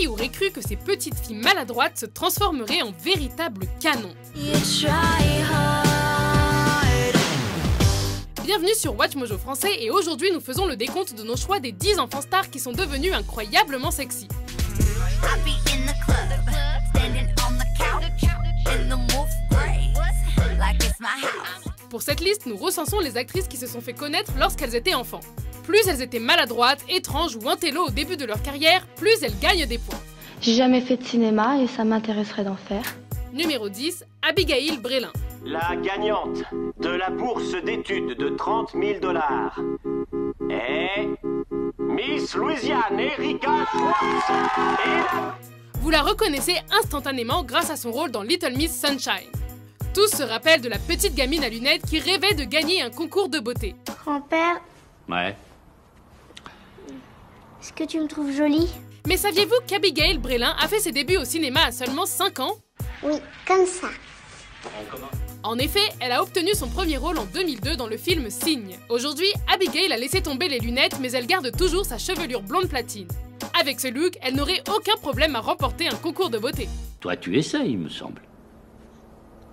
Qui aurait cru que ces petites filles maladroites se transformeraient en véritables canons? Bienvenue sur Watch Mojo français et aujourd'hui nous faisons le décompte de nos choix des 10 enfants stars qui sont devenus incroyablement sexy. Pour cette liste, nous recensons les actrices qui se sont fait connaître lorsqu'elles étaient enfants. Plus elles étaient maladroites, étranges ou intello au début de leur carrière, plus elles gagnent des points. J'ai jamais fait de cinéma et ça m'intéresserait d'en faire. Numéro 10, Abigail Breslin. La gagnante de la bourse d'études de 30 000 $ est Miss Louisiane Erika Schwartz. Vous la reconnaissez instantanément grâce à son rôle dans Little Miss Sunshine. Tous se rappellent de la petite gamine à lunettes qui rêvait de gagner un concours de beauté. Grand-père, Ouais. est-ce que tu me trouves jolie? Mais saviez-vous qu'Abigail Breslin a fait ses débuts au cinéma à seulement 5 ans? Oui, comme ça. En effet, elle a obtenu son premier rôle en 2002 dans le film Signe. Aujourd'hui, Abigail a laissé tomber les lunettes, mais elle garde toujours sa chevelure blonde platine. Avec ce look, elle n'aurait aucun problème à remporter un concours de beauté. Toi, tu essayes, il me semble.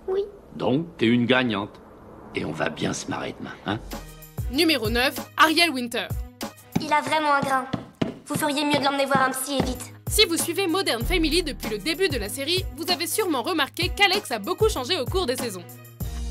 Oui. Donc, t'es une gagnante. Et on va bien se marrer demain, hein? Numéro 9, Ariel Winter. Il a vraiment un grain. Vous feriez mieux de l'emmener voir un psy et vite. Si vous suivez Modern Family depuis le début de la série, vous avez sûrement remarqué qu'Alex a beaucoup changé au cours des saisons.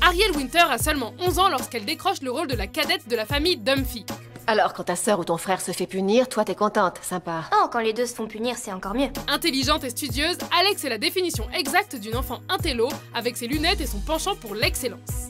Ariel Winter a seulement 11 ans lorsqu'elle décroche le rôle de la cadette de la famille Dunphy. Alors, quand ta sœur ou ton frère se fait punir, toi t'es contente, sympa. Oh, quand les deux se font punir, c'est encore mieux. Intelligente et studieuse, Alex est la définition exacte d'une enfant intello, avec ses lunettes et son penchant pour l'excellence.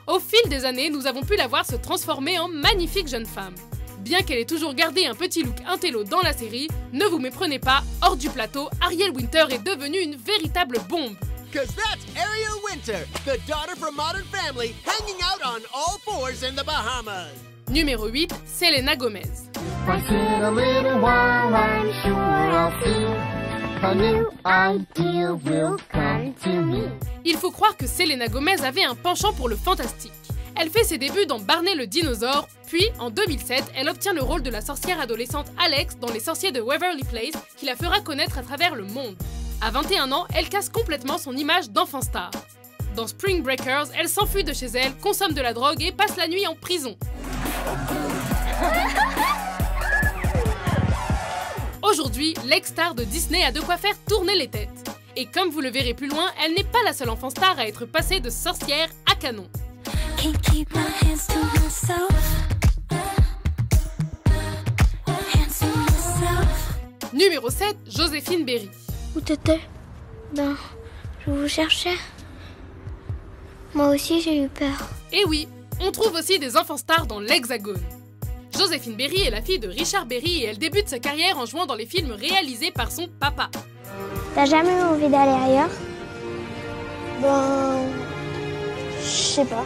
Au fil des années, nous avons pu la voir se transformer en magnifique jeune femme. Bien qu'elle ait toujours gardé un petit look intello dans la série, ne vous méprenez pas, hors du plateau, Ariel Winter est devenue une véritable bombe. Cause that's Ariel Winter, the daughter from Modern Family, hanging out on all fours in the Bahamas. Numéro 8, Selena Gomez. Once in a little while, I'm sure I'll see a new idea will come to me. Il faut croire que Selena Gomez avait un penchant pour le fantastique. Elle fait ses débuts dans Barney le dinosaure, puis en 2007, elle obtient le rôle de la sorcière adolescente Alex dans Les Sorciers de Waverly Place, qui la fera connaître à travers le monde. À 21 ans, elle casse complètement son image d'enfant star. Dans Spring Breakers, elle s'enfuit de chez elle, consomme de la drogue et passe la nuit en prison. Aujourd'hui, l'ex-star de Disney a de quoi faire tourner les têtes. Et comme vous le verrez plus loin, elle n'est pas la seule enfant star à être passée de sorcière à canon. Numéro 7, Joséphine Berry. Où t'étais? Ben, je vous cherchais. Moi aussi, j'ai eu peur. Et oui, on trouve aussi des enfants stars dans l'Hexagone. Joséphine Berry est la fille de Richard Berry et elle débute sa carrière en jouant dans les films réalisés par son papa. T'as jamais eu envie d'aller ailleurs? Ben... je sais pas.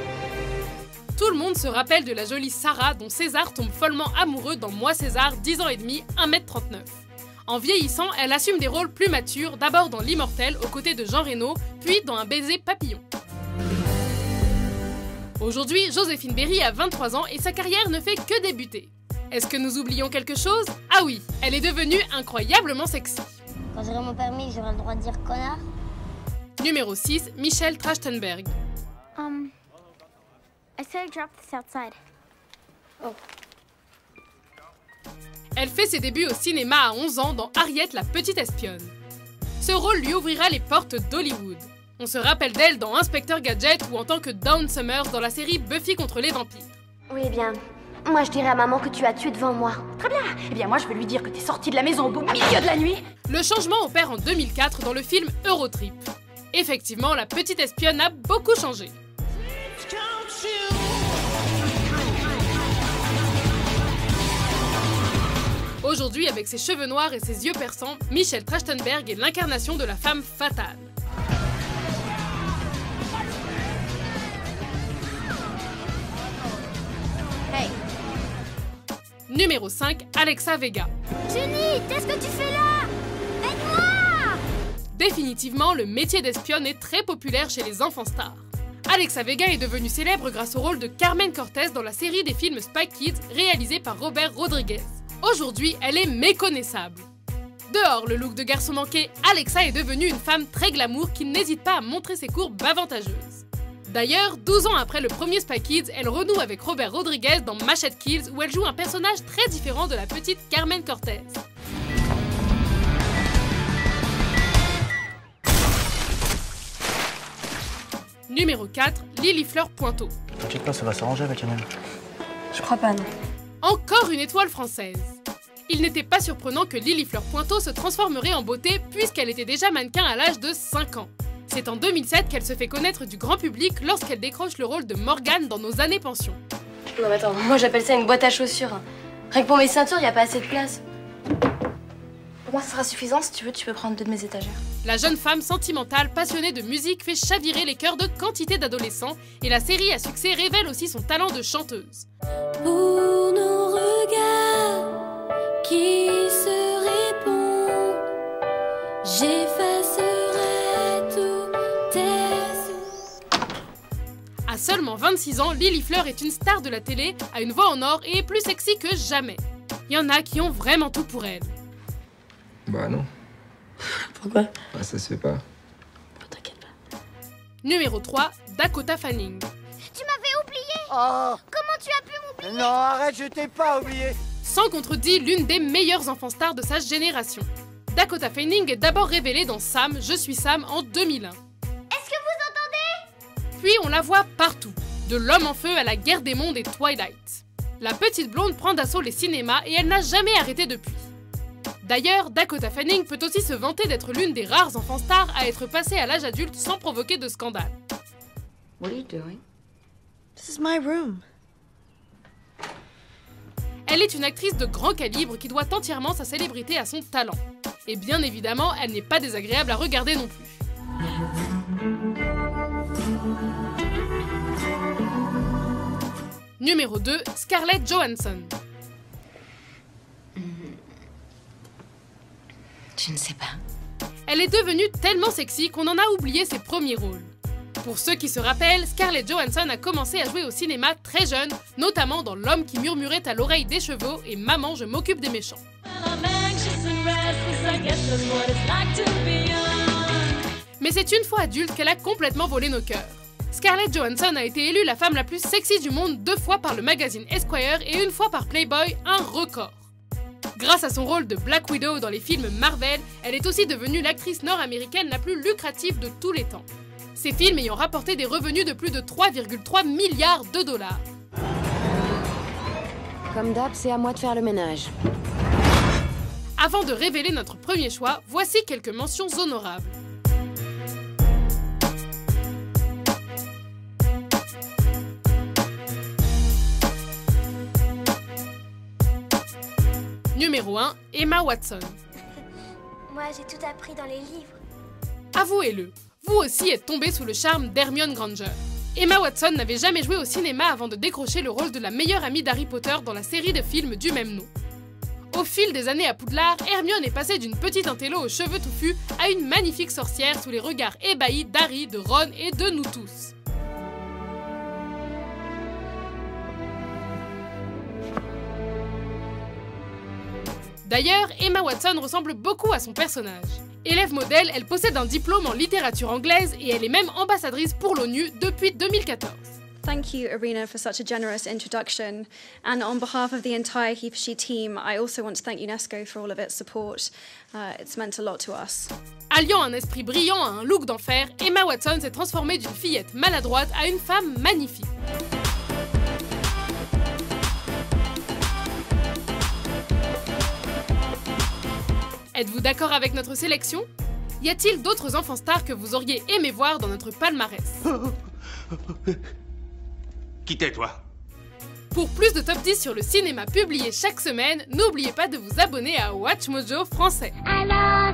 Tout le monde se rappelle de la jolie Sarah dont César tombe follement amoureux dans Moi César, 10 ans et demi, 1m39. En vieillissant, elle assume des rôles plus matures, d'abord dans L'Immortel aux côtés de Jean Reno, puis dans Un baiser papillon. Aujourd'hui, Joséphine Berry a 23 ans et sa carrière ne fait que débuter. Est-ce que nous oublions quelque chose? Ah oui, elle est devenue incroyablement sexy. Quand j'aurai mon permis, j'aurai le droit de dire connard. Numéro 6, Michelle Trachtenberg. I said drop this outside. Oh. Elle fait ses débuts au cinéma à 11 ans dans Harriet la petite espionne. Ce rôle lui ouvrira les portes d'Hollywood. On se rappelle d'elle dans Inspecteur Gadget ou en tant que Dawn Summers dans la série Buffy contre les vampires. Oui, bien. Moi, je dirais à maman que tu as tué devant moi. Très bien. Eh bien, moi, je vais lui dire que t'es sortie de la maison au beau milieu de la nuit. Le changement opère en 2004 dans le film Eurotrip. Effectivement, la petite espionne a beaucoup changé. Aujourd'hui, avec ses cheveux noirs et ses yeux perçants, Michelle Trachtenberg est l'incarnation de la femme fatale. Hey. Numéro 5, Alexa Vega. Jenny, qu'est-ce que tu fais là? Aide-moi! Définitivement, le métier d'espionne est très populaire chez les enfants stars. Alexa Vega est devenue célèbre grâce au rôle de Carmen Cortez dans la série des films Spy Kids réalisée par Robert Rodriguez. Aujourd'hui, elle est méconnaissable. Dehors le look de garçon manqué, Alexa est devenue une femme très glamour qui n'hésite pas à montrer ses courbes avantageuses. D'ailleurs, 12 ans après le premier Spy Kids, elle renoue avec Robert Rodriguez dans Machete Kills où elle joue un personnage très différent de la petite Carmen Cortez. Numéro 4, Lily Fleur Pointeau. T'inquiète pas, ça va s'arranger avec elle-même. Je crois pas, non. Encore une étoile française. Il n'était pas surprenant que Lily Fleur Pointeau se transformerait en beauté puisqu'elle était déjà mannequin à l'âge de 5 ans. C'est en 2007 qu'elle se fait connaître du grand public lorsqu'elle décroche le rôle de Morgane dans Nos années pension. Non mais attends, moi j'appelle ça une boîte à chaussures. Rien que pour mes ceintures, y a pas assez de place. Pour moi ça sera suffisant, si tu veux, tu peux prendre 2 de mes étagères. La jeune femme sentimentale passionnée de musique fait chavirer les cœurs de quantité d'adolescents et la série à succès révèle aussi son talent de chanteuse. Pour nos regards qui se répondent, j'effacerai tous tes... À seulement 26 ans, Lily Fleur est une star de la télé, a une voix en or et est plus sexy que jamais. Il y en a qui ont vraiment tout pour elle. Bah non. Pourquoi? Bah ça se fait pas. Oh, t'inquiète pas. Numéro 3, Dakota Fanning. Tu m'avais oublié. Oh. Comment tu as pu m'oublier? Non, arrête, je t'ai pas oublié. Sans contredit, l'une des meilleures enfants stars de sa génération. Dakota Fanning est d'abord révélée dans Sam, Je suis Sam en 2001. Est-ce que vous entendez? Puis on la voit partout, de L'Homme en feu à La Guerre des mondes et Twilight. La petite blonde prend d'assaut les cinémas et elle n'a jamais arrêté depuis. D'ailleurs, Dakota Fanning peut aussi se vanter d'être l'une des rares enfants stars à être passée à l'âge adulte sans provoquer de scandale. What are you doing? This is my room. Elle est une actrice de grand calibre qui doit entièrement sa célébrité à son talent. Et bien évidemment, elle n'est pas désagréable à regarder non plus. Numéro 2, Scarlett Johansson. Je ne sais pas. Elle est devenue tellement sexy qu'on en a oublié ses premiers rôles. Pour ceux qui se rappellent, Scarlett Johansson a commencé à jouer au cinéma très jeune, notamment dans L'homme qui murmurait à l'oreille des chevaux et Maman, je m'occupe des méchants. Mais c'est une fois adulte qu'elle a complètement volé nos cœurs. Scarlett Johansson a été élue la femme la plus sexy du monde 2 fois par le magazine Esquire et 1 fois par Playboy, un record. Grâce à son rôle de Black Widow dans les films Marvel, elle est aussi devenue l'actrice nord-américaine la plus lucrative de tous les temps. Ces films ayant rapporté des revenus de plus de 3,3 milliards de dollars. Comme d'hab, c'est à moi de faire le ménage. Avant de révéler notre premier choix, voici quelques mentions honorables. Numéro 1, Emma Watson. Moi, j'ai tout appris dans les livres. Avouez-le, vous aussi êtes tombé sous le charme d'Hermione Granger. Emma Watson n'avait jamais joué au cinéma avant de décrocher le rôle de la meilleure amie d'Harry Potter dans la série de films du même nom. Au fil des années à Poudlard, Hermione est passée d'une petite intello aux cheveux touffus à une magnifique sorcière sous les regards ébahis d'Harry, de Ron et de nous tous. D'ailleurs, Emma Watson ressemble beaucoup à son personnage. Élève modèle, elle possède un diplôme en littérature anglaise et elle est même ambassadrice pour l'ONU depuis 2014. Thank you, Irina, for such a generous introduction. And on behalf of the entire He for She team, I also want to thank UNESCO for all of its support. It's meant a lot to us. Alliant un esprit brillant à un look d'enfer, Emma Watson s'est transformée d'une fillette maladroite à une femme magnifique. Êtes-vous d'accord avec notre sélection? Y a-t-il d'autres enfants stars que vous auriez aimé voir dans notre palmarès? Qui t'es, toi? Pour plus de top 10 sur le cinéma publié chaque semaine, n'oubliez pas de vous abonner à Watch Mojo français. Alors,